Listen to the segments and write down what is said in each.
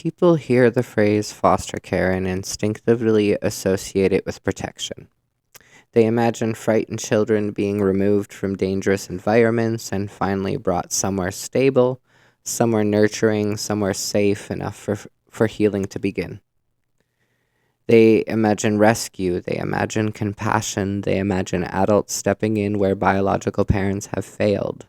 people hear the phrase foster care and instinctively associate it with protection. They imagine frightened children being removed from dangerous environments and finally brought somewhere stable, somewhere nurturing, somewhere safe enough for healing to begin. They imagine rescue, they imagine compassion, they imagine adults stepping in where biological parents have failed.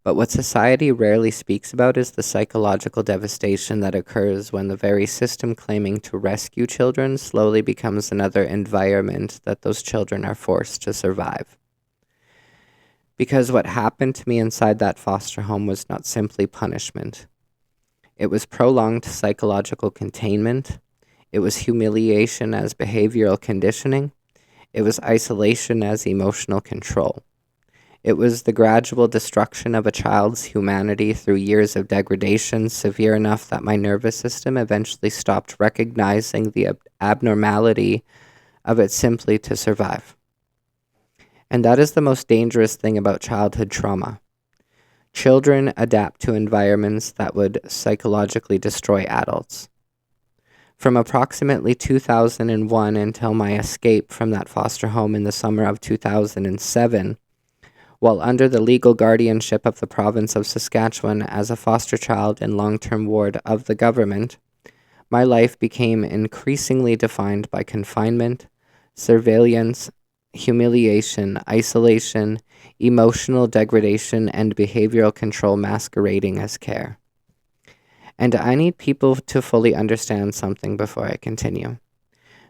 But what society rarely speaks about is the psychological devastation that occurs when the very system claiming to rescue children slowly becomes another environment that those children are forced to survive. Because what happened to me inside that foster home was not simply punishment. It was prolonged psychological containment. It was humiliation as behavioral conditioning. It was isolation as emotional control. It was the gradual destruction of a child's humanity through years of degradation, severe enough that my nervous system eventually stopped recognizing the abnormality of it simply to survive. And that is the most dangerous thing about childhood trauma. Children adapt to environments that would psychologically destroy adults. From approximately 2001 until my escape from that foster home in the summer of 2007, while under the legal guardianship of the province of Saskatchewan as a foster child and long-term ward of the government, my life became increasingly defined by confinement, surveillance, humiliation, isolation, emotional degradation, and behavioral control masquerading as care. And I need people to fully understand something before I continue.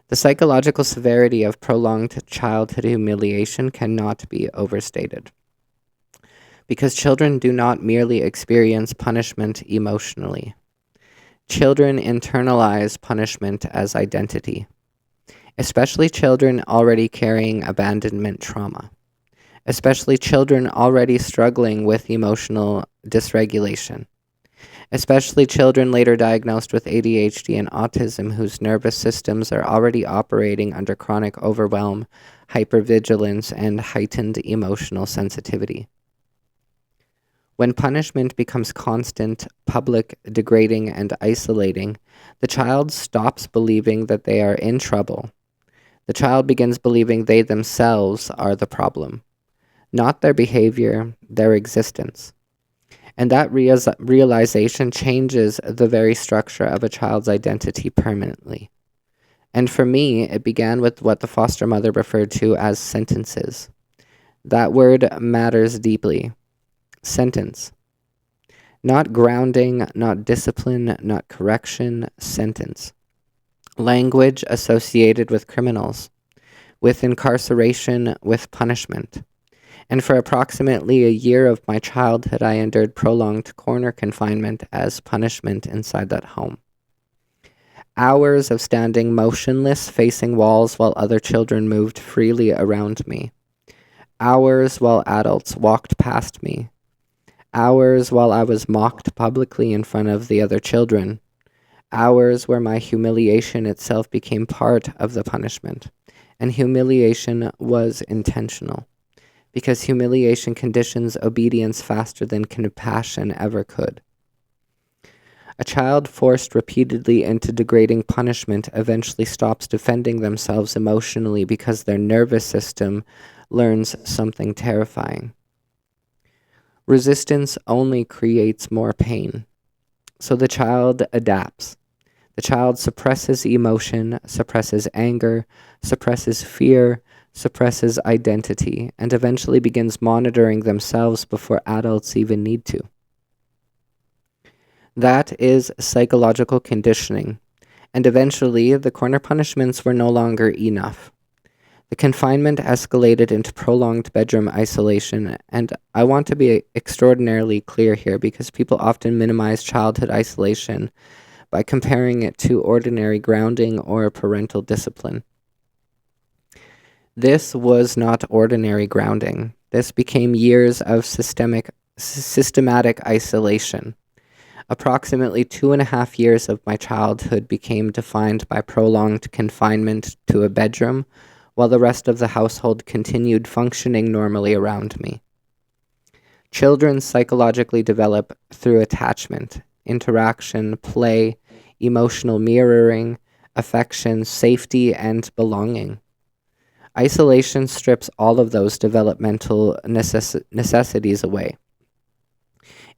The psychological severity of prolonged childhood humiliation cannot be overstated. Because children do not merely experience punishment emotionally. Children internalize punishment as identity, especially children already carrying abandonment trauma, especially children already struggling with emotional dysregulation, especially children later diagnosed with ADHD and autism whose nervous systems are already operating under chronic overwhelm, hypervigilance, and heightened emotional sensitivity. When punishment becomes constant, public, degrading, and isolating, the child stops believing that they are in trouble. The child begins believing they themselves are the problem, not their behavior, their existence. And that realization changes the very structure of a child's identity permanently. And for me, it began with what the foster mother referred to as sentences. That word matters deeply. Sentence. Not grounding, not discipline, not correction, sentence. Language associated with criminals, with incarceration, with punishment. And for approximately a year of my childhood, I endured prolonged corner confinement as punishment inside that home. Hours of standing motionless, facing walls while other children moved freely around me. Hours while adults walked past me. Hours while I was mocked publicly in front of the other children. Hours where my humiliation itself became part of the punishment. And humiliation was intentional, because humiliation conditions obedience faster than compassion ever could. A child forced repeatedly into degrading punishment eventually stops defending themselves emotionally because their nervous system learns something terrifying. Resistance only creates more pain. So the child adapts. The child suppresses emotion, suppresses anger, suppresses fear, suppresses identity, and eventually begins monitoring themselves before adults even need to. That is psychological conditioning, and eventually the corner punishments were no longer enough. The confinement escalated into prolonged bedroom isolation, and I want to be extraordinarily clear here because people often minimize childhood isolation by comparing it to ordinary grounding or parental discipline. This was not ordinary grounding. This became years of systematic isolation. Approximately 2.5 years of my childhood became defined by prolonged confinement to a bedroom, while the rest of the household continued functioning normally around me. Children psychologically develop through attachment, interaction, play, emotional mirroring, affection, safety, and belonging. Isolation strips all of those developmental necessities away.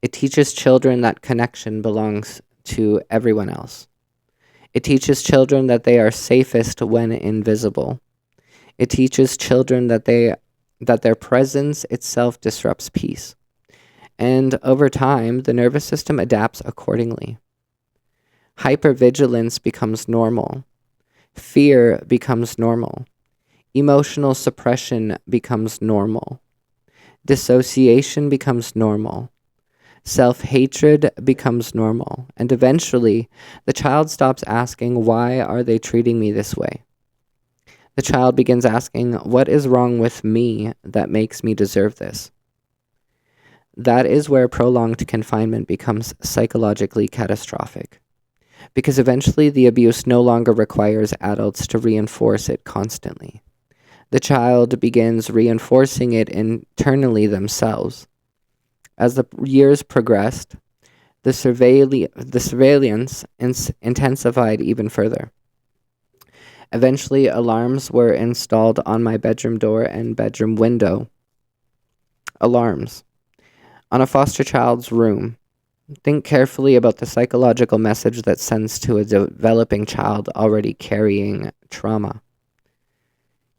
It teaches children that connection belongs to everyone else. It teaches children that they are safest when invisible. It teaches children that their presence itself disrupts peace. And over time, the nervous system adapts accordingly. Hypervigilance becomes normal. Fear becomes normal. Emotional suppression becomes normal. Dissociation becomes normal. Self-hatred becomes normal. And eventually, the child stops asking, why are they treating me this way? The child begins asking, what is wrong with me that makes me deserve this? That is where prolonged confinement becomes psychologically catastrophic, because eventually the abuse no longer requires adults to reinforce it constantly. The child begins reinforcing it internally themselves. As the years progressed, the surveillance intensified even further. Eventually, alarms were installed on my bedroom door and bedroom window. Alarms. On a foster child's room. Think carefully about the psychological message that sends to a developing child already carrying trauma.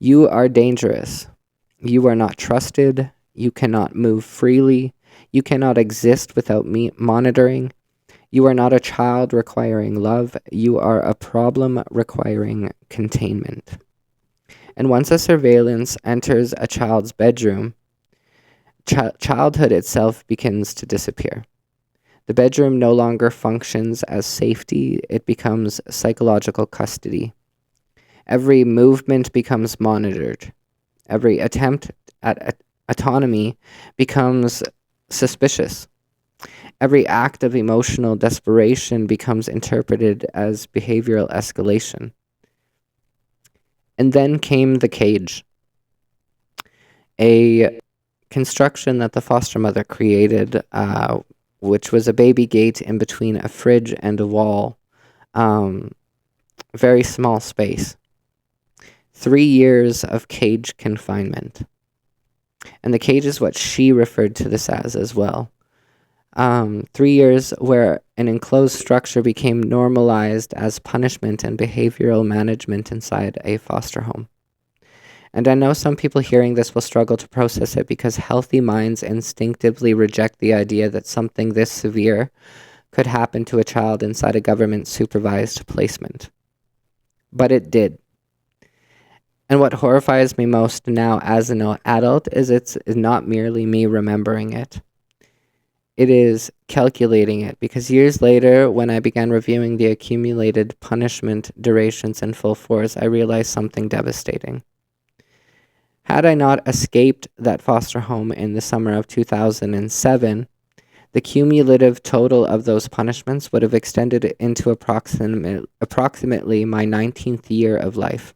You are dangerous. You are not trusted. You cannot move freely. You cannot exist without monitoring. You are not a child requiring love. You are a problem requiring containment. And once a surveillance enters a child's bedroom, childhood itself begins to disappear. The bedroom no longer functions as safety, it becomes psychological custody. Every movement becomes monitored. Every attempt at autonomy becomes suspicious. Every act of emotional desperation becomes interpreted as behavioral escalation. And then came the cage, a construction that the foster mother created, which was a baby gate in between a fridge and a wall, very small space. 3 years of cage confinement. And the cage is what she referred to this as well. 3 years where an enclosed structure became normalized as punishment and behavioral management inside a foster home. And I know some people hearing this will struggle to process it because healthy minds instinctively reject the idea that something this severe could happen to a child inside a government-supervised placement. But it did. And what horrifies me most now as an adult is it's not merely me remembering it. It is calculating it, because years later, when I began reviewing the accumulated punishment durations in full force, I realized something devastating. Had I not escaped that foster home in the summer of 2007, the cumulative total of those punishments would have extended into approximately my 19th year of life.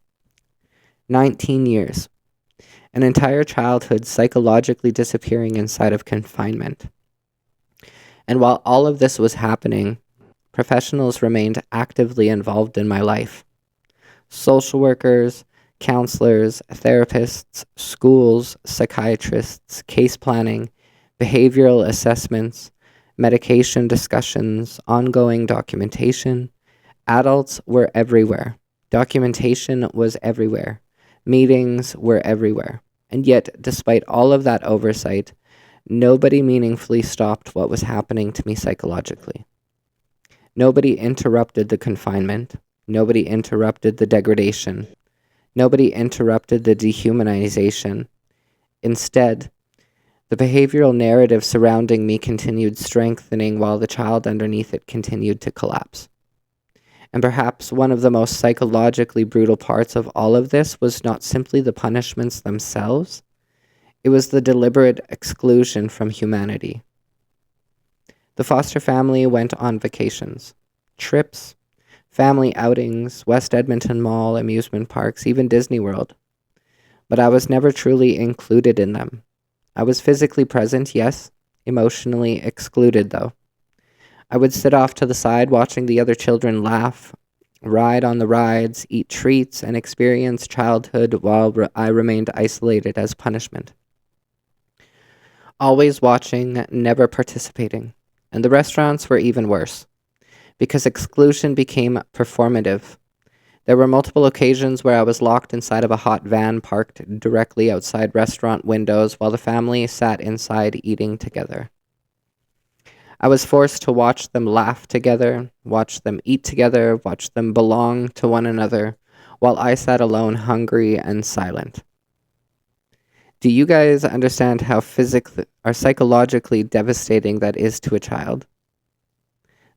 19 years. An entire childhood psychologically disappearing inside of confinement. And while all of this was happening, professionals remained actively involved in my life. Social workers, counselors, therapists, schools, psychiatrists, case planning, behavioral assessments, medication discussions, ongoing documentation. Adults were everywhere. Documentation was everywhere. Meetings were everywhere. And yet, despite all of that oversight, nobody meaningfully stopped what was happening to me psychologically. Nobody interrupted the confinement. Nobody interrupted the degradation. Nobody interrupted the dehumanization. Instead, the behavioral narrative surrounding me continued strengthening while the child underneath it continued to collapse. And perhaps one of the most psychologically brutal parts of all of this was not simply the punishments themselves, it was the deliberate exclusion from humanity. The foster family went on vacations, trips, family outings, West Edmonton Mall, amusement parks, even Disney World. But I was never truly included in them. I was physically present, yes, emotionally excluded though. I would sit off to the side watching the other children laugh, ride on the rides, eat treats, and experience childhood while I remained isolated as punishment. Always watching, never participating. And the restaurants were even worse, because exclusion became performative. There were multiple occasions where I was locked inside of a hot van parked directly outside restaurant windows while the family sat inside eating together. I was forced to watch them laugh together, watch them eat together, watch them belong to one another, while I sat alone, hungry and silent. Do you guys understand how physically or psychologically devastating that is to a child?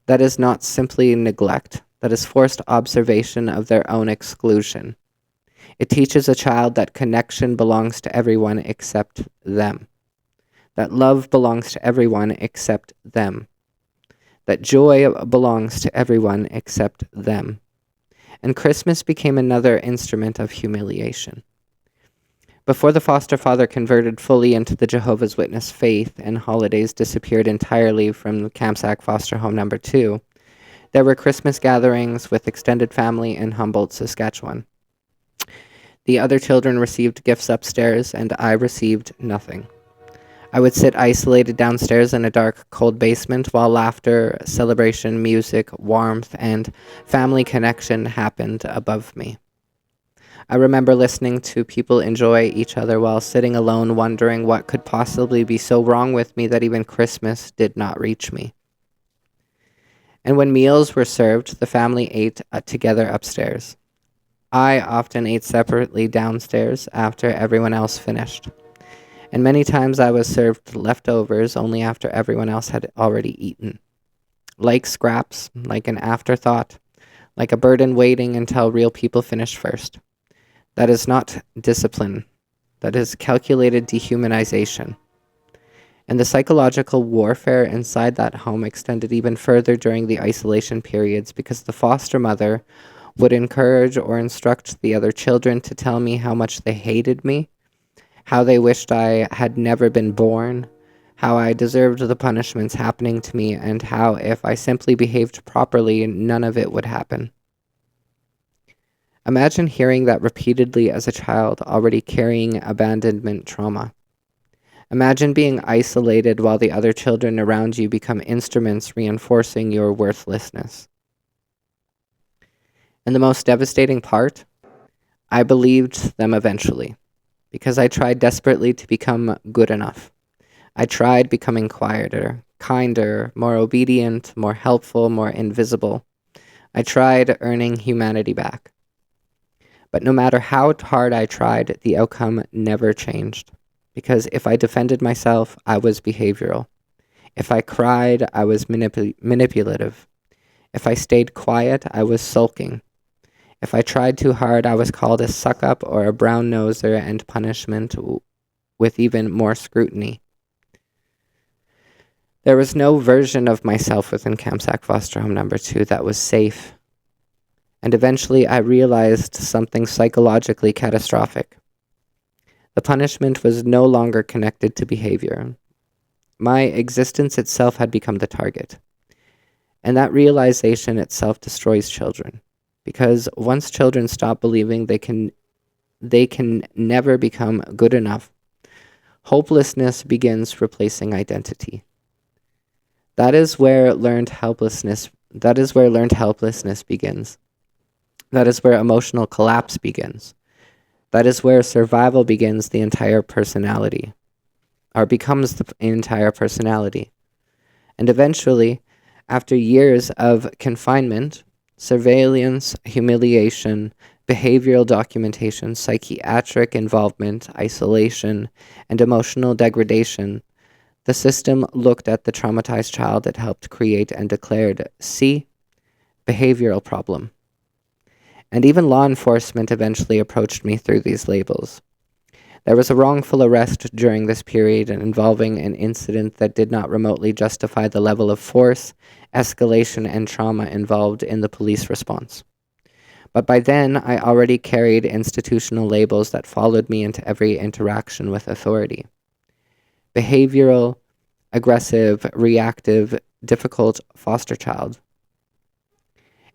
That is not simply neglect. That is forced observation of their own exclusion. It teaches a child that connection belongs to everyone except them. That love belongs to everyone except them. That joy belongs to everyone except them. And Christmas became another instrument of humiliation. Before the foster father converted fully into the Jehovah's Witness faith and holidays disappeared entirely from Kamsack Foster Home Number 2, there were Christmas gatherings with extended family in Humboldt, Saskatchewan. The other children received gifts upstairs, and I received nothing. I would sit isolated downstairs in a dark, cold basement while laughter, celebration, music, warmth, and family connection happened above me. I remember listening to people enjoy each other while sitting alone, wondering what could possibly be so wrong with me that even Christmas did not reach me. And when meals were served, the family ate together upstairs. I often ate separately downstairs after everyone else finished. And many times I was served leftovers only after everyone else had already eaten. Like scraps, like an afterthought, like a burden waiting until real people finish first. That is not discipline. That is calculated dehumanization. And the psychological warfare inside that home extended even further during the isolation periods because the foster mother would encourage or instruct the other children to tell me how much they hated me, how they wished I had never been born, how I deserved the punishments happening to me, and how if I simply behaved properly, none of it would happen. Imagine hearing that repeatedly as a child already carrying abandonment trauma. Imagine being isolated while the other children around you become instruments reinforcing your worthlessness. And the most devastating part? I believed them eventually, because I tried desperately to become good enough. I tried becoming quieter, kinder, more obedient, more helpful, more invisible. I tried earning humanity back. But no matter how hard I tried, the outcome never changed. Because if I defended myself, I was behavioral. If I cried, I was manipulative. If I stayed quiet, I was sulking. If I tried too hard, I was called a suck-up or a brown-noser and punishment with even more scrutiny. There was no version of myself within Kamsack Foster Home Number 2 that was safe. And eventually I realized something psychologically catastrophic. The punishment was no longer connected to behavior. My existence itself had become the target. And that realization itself destroys children. Because once children stop believing they can never become good enough, hopelessness begins replacing identity. That is where learned helplessness begins. That is where emotional collapse begins. That is where survival begins the entire personality, or becomes the entire personality. And eventually, after years of confinement, surveillance, humiliation, behavioral documentation, psychiatric involvement, isolation, and emotional degradation, the system looked at the traumatized child it helped create and declared, "See, behavioral problem." And even law enforcement eventually approached me through these labels. There was a wrongful arrest during this period involving an incident that did not remotely justify the level of force, escalation, and trauma involved in the police response. But by then, I already carried institutional labels that followed me into every interaction with authority. Behavioral, aggressive, reactive, difficult foster child.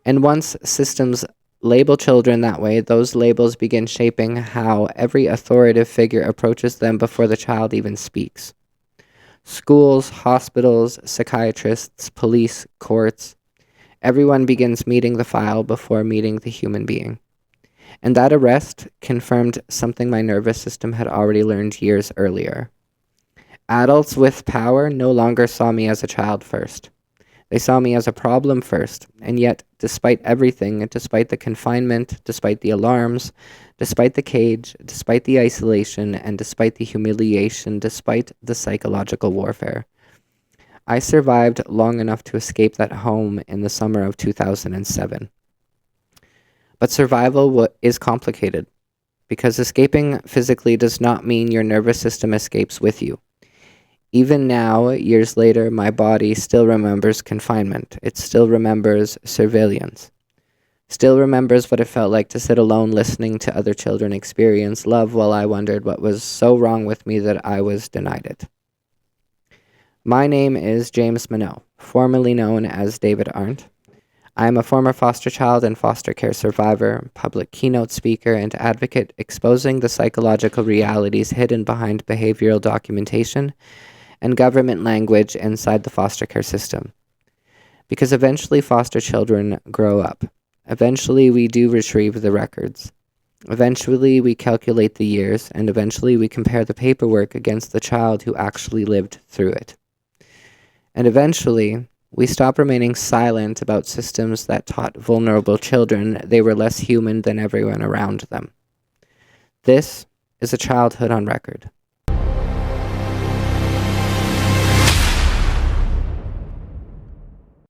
And once systems label children that way, those labels begin shaping how every authoritative figure approaches them before the child even speaks. Schools, hospitals, psychiatrists, police, courts, everyone begins meeting the file before meeting the human being. And that arrest confirmed something my nervous system had already learned years earlier. Adults with power no longer saw me as a child first. They saw me as a problem first, and yet, despite everything, despite the confinement, despite the alarms, despite the cage, despite the isolation, and despite the humiliation, despite the psychological warfare, I survived long enough to escape that home in the summer of 2007. But survival is complicated, because escaping physically does not mean your nervous system escapes with you. Even now, years later, my body still remembers confinement. It still remembers surveillance. Still remembers what it felt like to sit alone listening to other children experience love while I wondered what was so wrong with me that I was denied it. My name is James Mineau, formerly known as David Arndt. I am a former foster child and foster care survivor, public keynote speaker, and advocate exposing the psychological realities hidden behind behavioral documentation and government language inside the foster care system. Because eventually foster children grow up. Eventually we do retrieve the records. Eventually we calculate the years, and eventually we compare the paperwork against the child who actually lived through it. And eventually we stop remaining silent about systems that taught vulnerable children they were less human than everyone around them. This is a childhood on record.